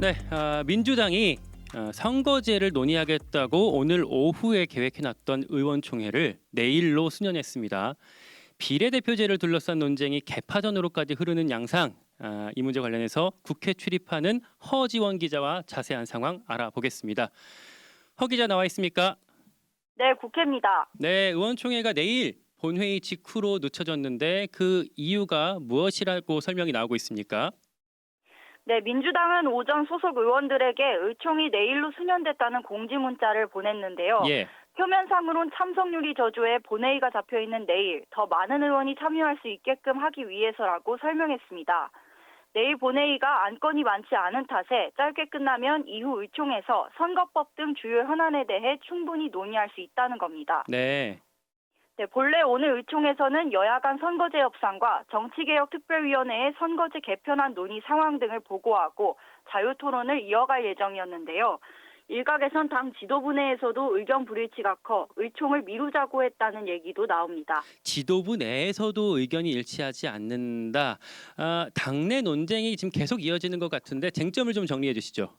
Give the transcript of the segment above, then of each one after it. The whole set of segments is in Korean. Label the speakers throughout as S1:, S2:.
S1: 네, 민주당이 선거제를 논의하겠다고 오늘 오후에 계획해놨던 의원총회를 내일로 수년했습니다. 비례대표제를 둘러싼 논쟁이 개파전으로까지 흐르는 양상, 이 문제 관련해서 국회 출입하는 허지원 기자와 자세한 상황 알아보겠습니다. 허 기자 나와 있습니까?
S2: 네, 국회입니다.
S1: 네, 의원총회가 내일 본회의 직후로 늦춰졌는데 그 이유가 무엇이라고 설명이 나오고 있습니까?
S2: 네, 민주당은 오전 소속 의원들에게 의총이 내일로 수년됐다는 공지문자를 보냈는데요.
S1: 예.
S2: 표면상으론 참석률이 저조해 본회의가 잡혀있는 내일 더 많은 의원이 참여할 수 있게끔 하기 위해서라고 설명했습니다. 내일 본회의가 안건이 많지 않은 탓에 짧게 끝나면 이후 의총에서 선거법 등 주요 현안에 대해 충분히 논의할 수 있다는 겁니다.
S1: 네.
S2: 네, 본래 오늘 의총에서는 여야 간 선거제 협상과 정치개혁특별위원회의 선거제 개편안 논의 상황 등을 보고하고 자유토론을 이어갈 예정이었는데요. 일각에선 당 지도부 내에서도 의견 불일치가 커 의총을 미루자고 했다는 얘기도 나옵니다.
S1: 지도부 내에서도 의견이 일치하지 않는다. 당내 논쟁이 지금 계속 이어지는 것 같은데 쟁점을 좀 정리해 주시죠.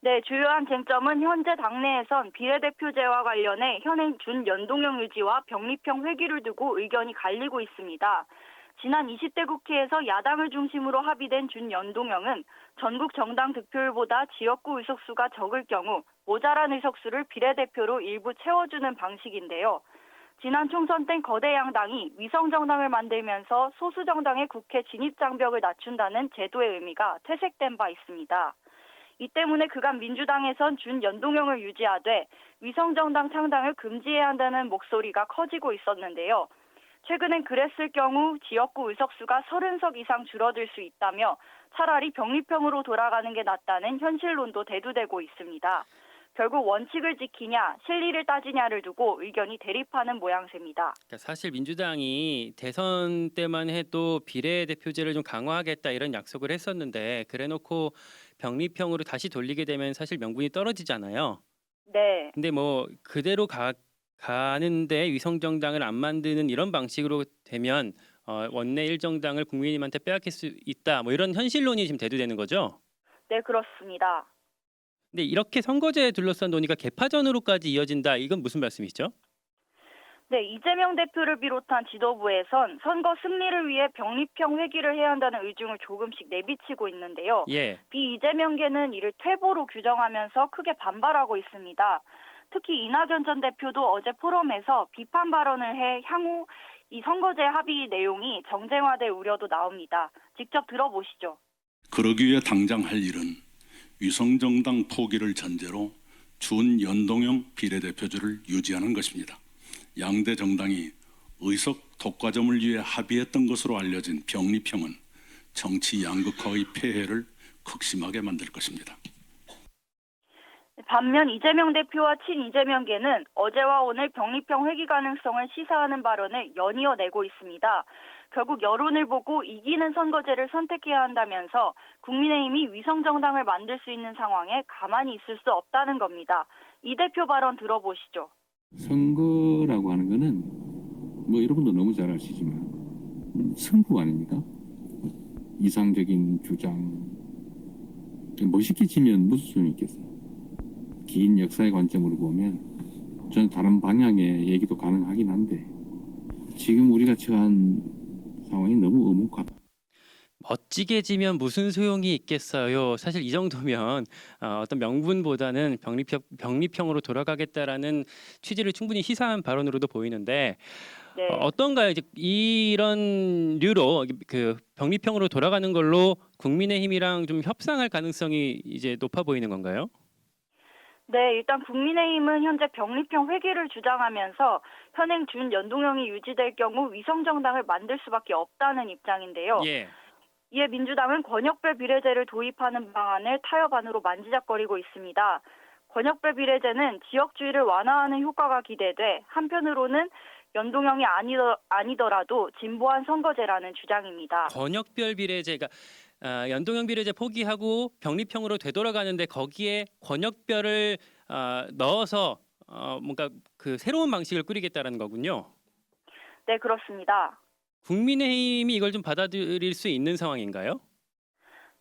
S2: 네, 주요한 쟁점은 현재 당내에선 비례대표제와 관련해 현행 준연동형 유지와 병립형 회귀를 두고 의견이 갈리고 있습니다. 지난 20대 국회에서 야당을 중심으로 합의된 준연동형은 전국 정당 득표율보다 지역구 의석수가 적을 경우 모자란 의석수를 비례대표로 일부 채워주는 방식인데요. 지난 총선 땐 거대 양당이 위성정당을 만들면서 소수정당의 국회 진입장벽을 낮춘다는 제도의 의미가 퇴색된 바 있습니다. 이 때문에 그간 민주당에선 준연동형을 유지하되 위성정당 창당을 금지해야 한다는 목소리가 커지고 있었는데요. 최근엔 그랬을 경우 지역구 의석수가 30석 이상 줄어들 수 있다며 차라리 병립형으로 돌아가는 게 낫다는 현실론도 대두되고 있습니다. 결국 원칙을 지키냐, 실리를 따지냐를 두고 의견이 대립하는 모양새입니다.
S1: 그러니까 사실 민주당이 대선 때만 해도 비례대표제를 좀 강화하겠다 이런 약속을 했었는데 그래놓고 병립형으로 다시 돌리게 되면 사실 명분이 떨어지잖아요.
S2: 네.
S1: 근데 뭐 그대로 가는데 위성정당을 안 만드는 이런 방식으로 되면 원내 일정당을 국민님한테 빼앗길 수 있다. 뭐 이런 현실론이 지금 대두되는 거죠.
S2: 네, 그렇습니다.
S1: 근데 이렇게 선거제에 둘러싼 논의가 개파전으로까지 이어진다. 이건 무슨 말씀이시죠?
S2: 네, 이재명 대표를 비롯한 지도부에선 선거 승리를 위해 병립형 회귀를 해야 한다는 의중을 조금씩 내비치고 있는데요.
S1: 예.
S2: 비이재명계는 이를 퇴보로 규정하면서 크게 반발하고 있습니다. 특히 이낙연 전 대표도 어제 포럼에서 비판 발언을 해 향후 이 선거제 합의 내용이 정쟁화될 우려도 나옵니다. 직접 들어보시죠.
S3: 그러기 위해 당장 할 일은 위성정당 포기를 전제로 준연동형 비례대표제를 유지하는 것입니다. 양대 정당이 의석 독과점을 위해 합의했던 것으로 알려진 병립형은 정치 양극화의 폐해를 극심하게 만들 것입니다.
S2: 반면 이재명 대표와 친이재명계는 어제와 오늘 병립형 회귀 가능성을 시사하는 발언을 연이어 내고 있습니다. 결국 여론을 보고 이기는 선거제를 선택해야 한다면서 국민의힘이 위성정당을 만들 수 있는 상황에 가만히 있을 수 없다는 겁니다. 이 대표 발언 들어보시죠.
S4: 선거라고 하는 거는 뭐 여러분도 너무 잘 아시지만 승부 아닙니까? 이상적인 주장 멋있게 지면 무슨 소용이 있겠어요? 긴 역사의 관점으로 보면 저는 다른 방향의 얘기도 가능하긴 한데 지금 우리가 처한 상황이 너무 엄혹하다.
S1: 멋지게 지면 무슨 소용이 있겠어요. 사실 이 정도면 어떤 명분보다는 병립형으로 돌아가겠다라는 취지를 충분히 시사한 발언으로도 보이는데
S2: 네.
S1: 어떤가요? 이제 이런 류로 그 병립형으로 돌아가는 걸로 국민의힘이랑 좀 협상할 가능성이 이제 높아 보이는 건가요?
S2: 네, 일단 국민의힘은 현재 병립형 회귀를 주장하면서 현행 준연동형이 유지될 경우 위성정당을 만들 수밖에 없다는 입장인데요.
S1: 예.
S2: 이에 민주당은 권역별 비례제를 도입하는 방안을 타협안으로 만지작거리고 있습니다. 권역별 비례제는 지역주의를 완화하는 효과가 기대돼 한편으로는 연동형이 아니더라도 진보한 선거제라는 주장입니다.
S1: 권역별 비례제가 연동형 비례제 포기하고 병립형으로 되돌아가는데 거기에 권역별을 넣어서 뭔가 그 새로운 방식을 꾸리겠다라는 거군요.
S2: 네, 그렇습니다.
S1: 국민의힘이 이걸 좀 받아들일 수 있는 상황인가요?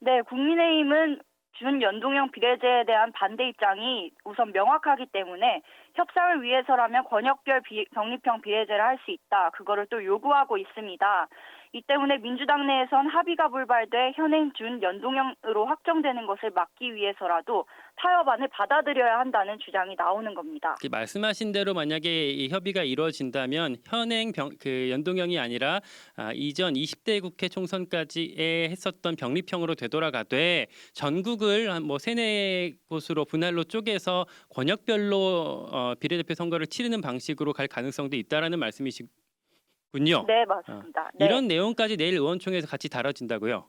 S2: 네, 국민의힘은 준연동형 비례제에 대한 반대 입장이 우선 명확하기 때문에 협상을 위해서라면 권역별 병립형 비례제를 할 수 있다. 그거를 또 요구하고 있습니다. 이 때문에 민주당 내에선 합의가 불발돼 현행 준연동형으로 확정되는 것을 막기 위해서라도 타협안을 받아들여야 한다는 주장이 나오는 겁니다.
S1: 말씀하신 대로 만약에 이 협의가 이루어진다면 현행 연동형이 아니라 이전 20대 국회 총선까지 했었던 병립형으로 되돌아가되 전국을 한 세네 곳으로 분할로 쪼개서 권역별로 비례대표 선거를 치르는 방식으로 갈 가능성도 있다라는 말씀이시군요.
S2: 네, 맞습니다. 네.
S1: 이런 내용까지 내일 의원총회에서 같이 다뤄진다고요?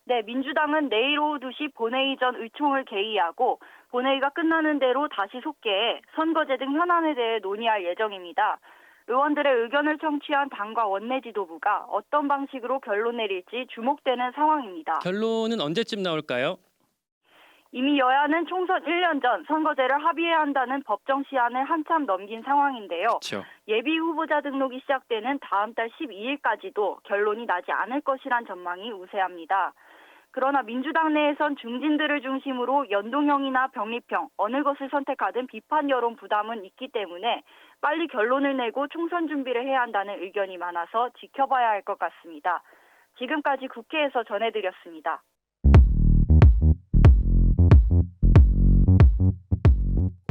S2: 네, 민주당은 내일 오후 2시 본회의 전 의총을 개의하고 본회의가 끝나는 대로 다시 속개해 선거제 등 현안에 대해 논의할 예정입니다. 의원들의 의견을 청취한 당과 원내 지도부가 어떤 방식으로 결론 내릴지 주목되는 상황입니다.
S1: 결론은 언제쯤 나올까요?
S2: 이미 여야는 총선 1년 전 선거제를 합의해야 한다는 법정 시한을 한참 넘긴 상황인데요.
S1: 그렇죠.
S2: 예비 후보자 등록이 시작되는 다음 달 12일까지도 결론이 나지 않을 것이란 전망이 우세합니다. 그러나 민주당 내에선 중진들을 중심으로 연동형이나 병립형 어느 것을 선택하든 비판 여론 부담은 있기 때문에 빨리 결론을 내고 총선 준비를 해야 한다는 의견이 많아서 지켜봐야 할 것 같습니다. 지금까지 국회에서 전해드렸습니다.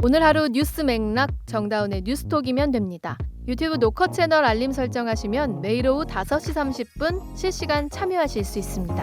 S5: 오늘 하루 뉴스 맥락 정다운의 뉴스톡이면 됩니다. 유튜브 노컷 채널 알림 설정하시면 매일 오후 5시 30분 실시간 참여하실 수 있습니다.